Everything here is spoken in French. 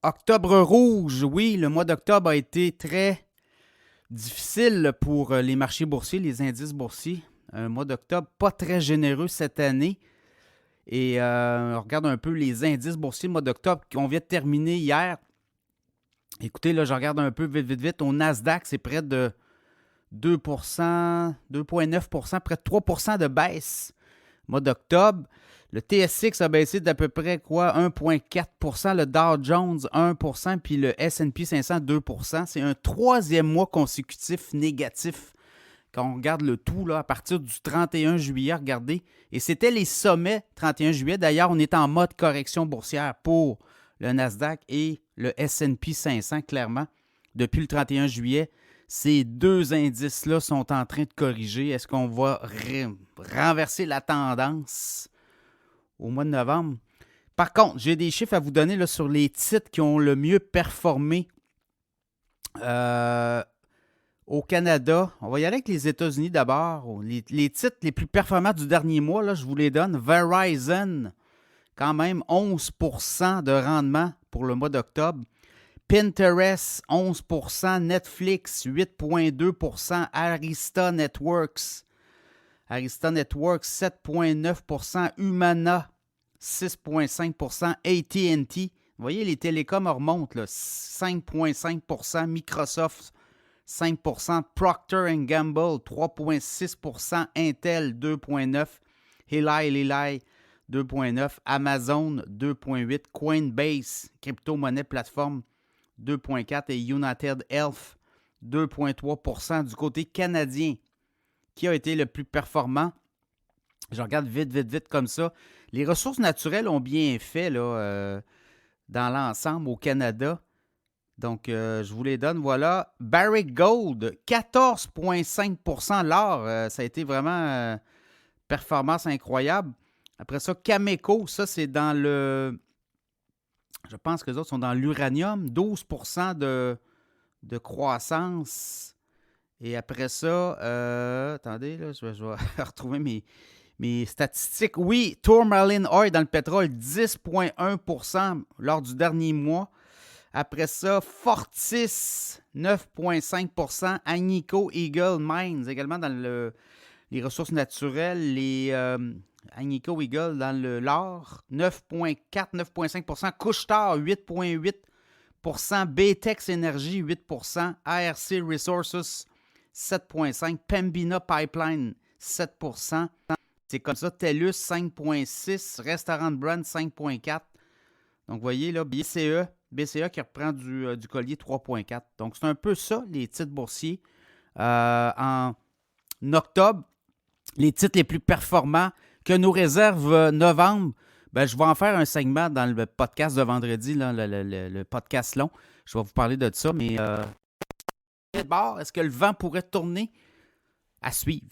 Octobre rouge, oui, le mois d'octobre a été très difficile pour les marchés boursiers, les indices boursiers. Un mois d'octobre pas très généreux cette année. Et on regarde un peu les indices boursiers, le mois d'octobre qu'on vient de terminer hier. Écoutez, là, je regarde un peu vite. Au Nasdaq, c'est près de 2%, 2,9%, près de 3% de baisse. Mois d'octobre. Le TSX a baissé d'à peu près quoi? 1,4%. Le Dow Jones, 1%. Puis le S&P 500, 2%. C'est un troisième mois consécutif négatif. Quand on regarde le tout, là, à partir du 31 juillet, regardez. Et c'était les sommets 31 juillet. D'ailleurs, on est en mode correction boursière pour le Nasdaq et le S&P 500, clairement. Depuis le 31 juillet, ces deux indices-là sont en train de corriger. Est-ce qu'on va renverser la tendance au mois de novembre? Par contre, j'ai des chiffres à vous donner là, sur les titres qui ont le mieux performé au Canada. On va y aller avec les États-Unis d'abord. Les titres les plus performants du dernier mois, là, je vous les donne. Verizon, quand même 11% de rendement pour le mois d'octobre. Pinterest, 11%. Netflix, 8,2%. Arista Networks, 7,9%. Humana, 6,5%. AT&T, vous voyez, les télécoms remontent, là, 5,5%. Microsoft, 5%. Procter & Gamble, 3,6%. Intel, 2,9%. Eli Lilly, 2,9%. Amazon, 2,8%. Coinbase, crypto-monnaie plateforme, 2,4%. Et United Health, 2,3%. Du côté canadien, qui a été le plus performant? Je regarde vite comme ça. Les ressources naturelles ont bien fait là, dans l'ensemble au Canada. Donc, je vous les donne. Voilà. Barrick Gold, 14,5%. L'or, ça a été vraiment performance incroyable. Après ça, Cameco, ça, c'est dans le... Je pense que les autres sont dans l'uranium. 12% de croissance. Et après ça, attendez, là, je vais retrouver mes statistiques. Oui, Tourmaline Oil dans le pétrole, 10,1% lors du dernier mois. Après ça, Fortis, 9,5%. Agnico Eagle Mines, également dans les ressources naturelles. Les Agnico Eagle dans l'or, 9,4%, 9,5%. Couche-Tard, 8,8%. Baytex Energy, 8%. ARC Resources, 7,5%. Pembina Pipeline, 7%. C'est comme ça. TELUS, 5,6%. Restaurant Brand, 5,4%. Donc, vous voyez, là, BCE qui reprend du collier, 3,4%. Donc, c'est un peu ça, les titres boursiers. En octobre, les titres les plus performants que nous réserve novembre, ben, je vais en faire un segment dans le podcast de vendredi, là, le podcast long. Je vais vous parler de ça, mais est-ce que le vent pourrait tourner? À suivre.